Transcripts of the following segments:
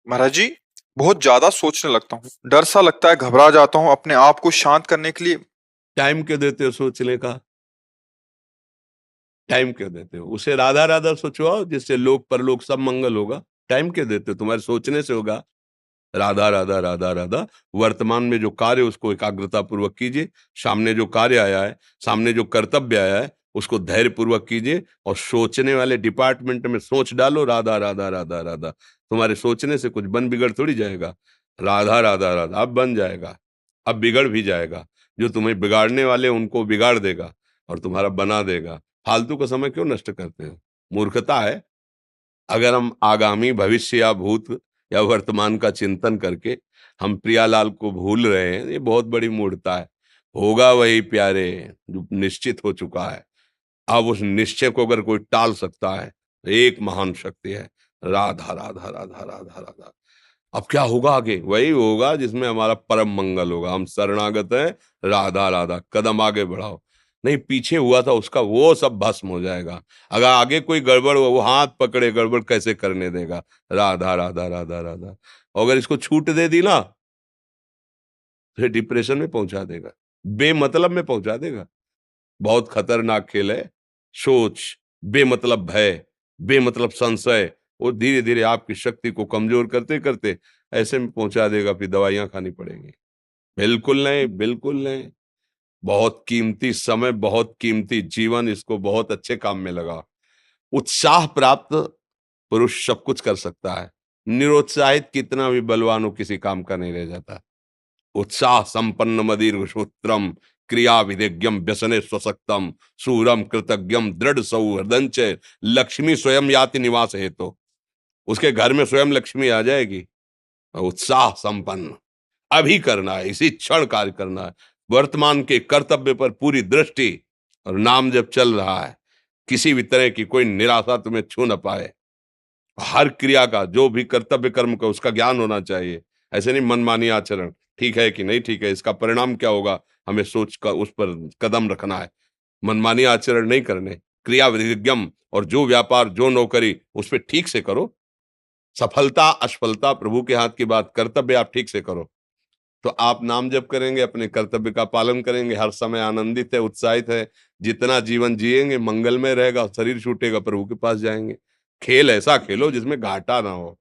महाराज जी, बहुत ज्यादा सोचने लगता हूँ। डर सा लगता है, घबरा जाता हूँ। अपने आप को शांत करने के लिए टाइम क्यों देते हो सोचने का? टाइम क्यों देते हो? उसे राधा राधा सोचवाओ, जिससे लोक परलोक सब मंगल होगा। टाइम क्यों देते हो? तुम्हारे सोचने से होगा। राधा राधा राधा राधा। वर्तमान में जो कार्य उसको एकाग्रता पूर्वक कीजिए। सामने जो कार्य आया है, सामने जो कर्तव्य आया है, उसको धैर्य पूर्वक कीजिए। और सोचने वाले डिपार्टमेंट में सोच डालो राधा राधा राधा राधा। तुम्हारे सोचने से कुछ बन बिगड़ थोड़ी जाएगा। राधा राधा राधा अब बन जाएगा। अब बिगड़ भी जाएगा। जो तुम्हें बिगाड़ने वाले उनको बिगाड़ देगा और तुम्हारा बना देगा। फालतू का समय क्यों नष्ट करते हो? मूर्खता है। अगर हम आगामी भविष्य या भूत या वर्तमान का चिंतन करके हम प्रियालाल को भूल रहे हैं, ये बहुत बड़ी मूर्खता है। होगा वही प्यारे जो निश्चित हो चुका है। अब उस निश्चय को अगर कोई टाल सकता है तो एक महान शक्ति है। राधा राधा राधा राधा राधा। अब क्या होगा आगे? वही होगा जिसमें हमारा परम मंगल होगा। हम शरणागत हैं। राधा राधा। कदम आगे बढ़ाओ। नहीं, पीछे हुआ था उसका वो सब भस्म हो जाएगा। अगर आगे कोई गड़बड़ हुआ, वो हाथ पकड़े गड़बड़ कैसे करने देगा? राधा राधा राधा राधा। और अगर इसको छूट दे दी ना, फिर डिप्रेशन में पहुंचा देगा। बेमतलब में पहुंचा देगा। बहुत खतरनाक खेल है। सोच, बेमतलब भय, बेमतलब संशय, वो धीरे धीरे आपकी शक्ति को कमजोर करते करते ऐसे में पहुंचा देगा, फिर दवाइयां खानी पड़ेंगी। बिल्कुल नहीं, बिल्कुल नहीं। बहुत कीमती समय, बहुत कीमती जीवन, इसको बहुत अच्छे काम में लगा। उत्साह प्राप्त पुरुष सब कुछ कर सकता है। निरुत्साहित कितना भी बलवान हो, किसी काम का नहीं रह जाता। उत्साह संपन्न मदीर्घ श्रोत्रम, क्रिया विधिज्ञम व्यसने स्वसक्तम, सूरम कृतज्ञम दृढ़ सौहृदंच, लक्ष्मी स्वयं याति निवास हेतु। उसके घर में स्वयं लक्ष्मी आ जाएगी। उत्साह संपन्न। अभी करना है, इसी क्षण कार्य करना है। वर्तमान के कर्तव्य पर पूरी दृष्टि। और नाम जब चल रहा है, किसी भी तरह की कोई निराशा तुम्हें छू न पाए। हर क्रिया का, जो भी कर्तव्य कर्म का, उसका ज्ञान होना चाहिए। ऐसे नहीं मनमानी आचरण, ठीक है कि नहीं ठीक है, इसका परिणाम क्या होगा, हमें सोच कर उस पर कदम रखना है। मनमानी आचरण नहीं करने। क्रिया विधिज्ञम, और जो व्यापार जो नौकरी उस पर ठीक से करो। सफलता असफलता प्रभु के हाथ की बात, कर्तव्य आप ठीक से करो। तो आप नाम जप करेंगे, अपने कर्तव्य का पालन करेंगे, हर समय आनंदित है, उत्साहित है। जितना जीवन जिएंगे मंगलमय रहेगा। शरीर छूटेगा, प्रभु के पास जाएंगे। खेल ऐसा खेलो जिसमें घाटा ना हो।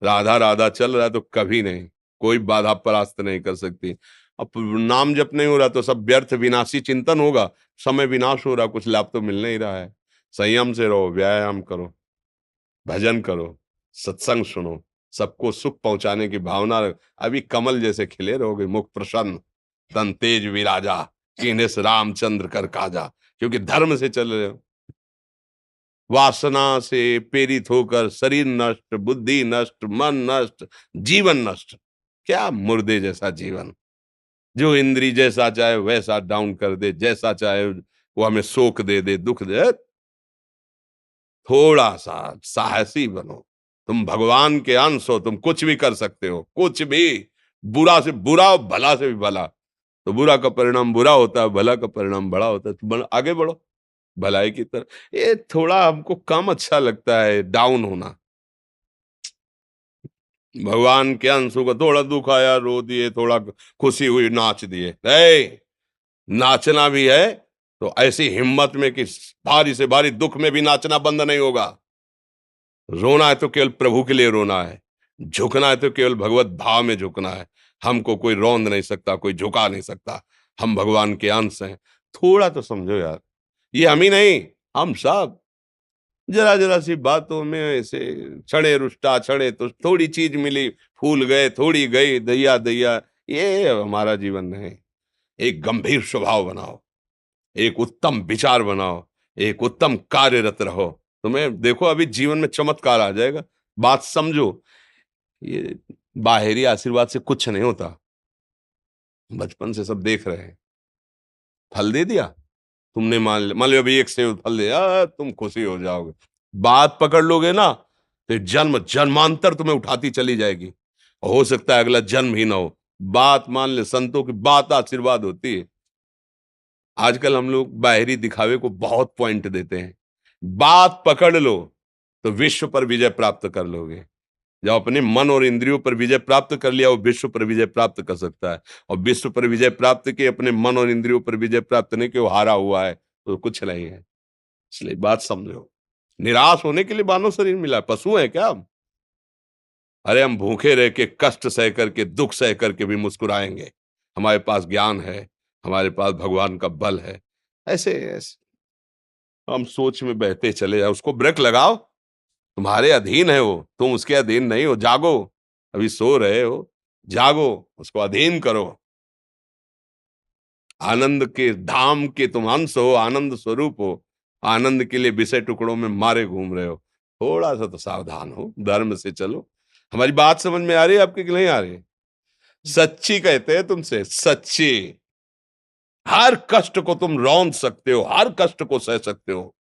राधा राधा चल रहा है तो कभी नहीं, कोई बाधा परास्त नहीं कर सकती। अब नाम जप नहीं हो रहा तो सब व्यर्थ विनाशी चिंतन होगा। समय विनाश हो रहा, कुछ लाभ तो मिल नहीं रहा है। संयम से रहो, व्यायाम करो, भजन करो, सत्संग सुनो, सबको सुख पहुंचाने की भावना रख। अभी कमल जैसे खिले रहोगे, मुख प्रसन्न, तन तेज विराजा, कीन्हे से रामचंद्र कर काजा। क्योंकि धर्म से चल रहे हो। वासना से प्रेरित होकर शरीर नष्ट, बुद्धि नष्ट, मन नष्ट, जीवन नष्ट। क्या मुर्दे जैसा जीवन, जो इंद्री जैसा चाहे वैसा डाउन कर दे, जैसा चाहे वो हमें शोक दे दे, दुख दे। थोड़ा सा साहसी बनो। तुम भगवान के अंश हो, तुम कुछ भी कर सकते हो, कुछ भी। बुरा से बुरा और भला से भी भला। तो बुरा का परिणाम बुरा होता है, भला का परिणाम बड़ा होता है। तो आगे बढ़ो भलाई की तरफ। ये थोड़ा हमको कम अच्छा लगता है डाउन होना। भगवान के अंशों का थोड़ा दुख आया रो दिए, थोड़ा खुशी हुई नाच दिए। नाचना भी है तो ऐसी हिम्मत में कि भारी से भारी दुख में भी नाचना बंद नहीं होगा। रोना है तो केवल प्रभु के लिए रोना है। झुकना है तो केवल भगवत भाव में झुकना है। हमको कोई रौंद नहीं सकता, कोई झुका नहीं सकता। हम भगवान के अंश हैं। थोड़ा तो समझो यार। ये हम ही नहीं, हम सब। जरा जरा सी बातों में ऐसे क्षणे रुष्टा क्षणे तो थोड़ी चीज मिली, फूल गए, थोड़ी गई, दैया दैया। ये हमारा जीवन नहीं। एक गंभीर स्वभाव बनाओ, एक उत्तम विचार बनाओ, एक उत्तम कार्यरत रहो। तुम्हें देखो अभी जीवन में चमत्कार आ जाएगा। बात समझो। ये बाहरी आशीर्वाद से कुछ नहीं होता। बचपन से सब देख रहे हैं। फल दे दिया, तुमने मान लो अभी एक सेब फल दिया, तुम खुशी हो जाओगे। बात पकड़ लोगे ना, तो जन्म जन्मांतर तुम्हें उठाती चली जाएगी। हो सकता है अगला जन्म ही ना हो। बात मान ले, संतों की बात आशीर्वाद होती है। आजकल हम लोग बाहरी दिखावे को बहुत पॉइंट देते हैं। बात पकड़ लो तो विश्व पर विजय प्राप्त कर लोगे। जब अपने मन और इंद्रियों पर विजय प्राप्त कर लिया, वो विश्व पर विजय प्राप्त कर सकता है। और विश्व पर विजय प्राप्त किए, अपने मन और इंद्रियों पर विजय प्राप्त नहीं कि वो हारा हुआ है, तो कुछ नहीं है। इसलिए बात समझो, निराश होने के लिए मानव शरीर मिला, पशु है क्या हम? अरे हम भूखे रह के, कष्ट सह करके, दुख सह करके भी मुस्कुराएंगे। हमारे पास ज्ञान है, हमारे पास भगवान का बल है। ऐसे हम सोच में बहते चले जाओ, उसको ब्रेक लगाओ। तुम्हारे अधीन है वो, तुम उसके अधीन नहीं हो। जागो, अभी सो रहे हो, जागो, उसको अधीन करो। आनंद के धाम के तुम अंश हो, आनंद स्वरूप हो। आनंद के लिए विषय टुकड़ों में मारे घूम रहे हो। थोड़ा सा तो सावधान हो, धर्म से चलो। हमारी बात समझ में आ रही है आपके कि नहीं आ रही? सच्ची कहते हैं तुमसे, सच्ची। हर कष्ट को तुम रौंद सकते हो, हर कष्ट को सह सकते हो,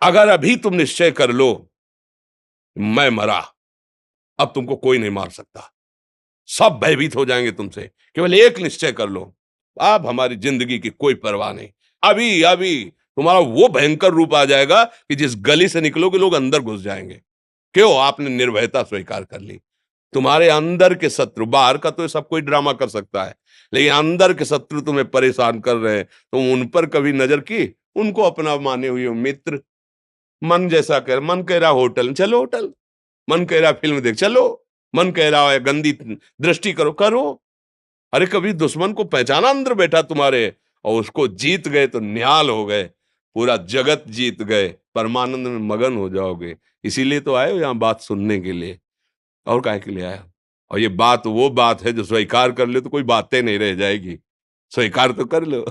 अगर अभी तुम निश्चय कर लो, मैं मरा, अब तुमको कोई नहीं मार सकता। सब भयभीत हो जाएंगे तुमसे। केवल एक निश्चय कर लो, अब हमारी जिंदगी की कोई परवाह नहीं। अभी अभी तुम्हारा वो भयंकर रूप आ जाएगा कि जिस गली से निकलोगे लोग अंदर घुस जाएंगे। क्यों? आपने निर्भयता स्वीकार कर ली। तुम्हारे अंदर के शत्रु, बाहर का तो सब कोई ड्रामा कर सकता है, लेकिन अंदर के शत्रु तुम्हें परेशान कर रहे हैं, तुम उन पर कभी नजर की? उनको अपना माने हुए हो मित्र। मन जैसा कर, मन कह रहा होटल चलो, होटल। मन कह रहा फिल्म देख चलो। मन कह रहा है गंदी दृष्टि करो, करो। अरे कभी दुश्मन को पहचाना अंदर बैठा तुम्हारे, और उसको जीत गए तो निहाल हो गए, पूरा जगत जीत गए, परमानंद में मगन हो जाओगे। इसीलिए तो आए हो यहाँ बात सुनने के लिए, और काहे के लिए आए हो? और ये बात वो बात है जो स्वीकार कर ले तो कोई बातें नहीं रह जाएगी। स्वीकार तो कर लो।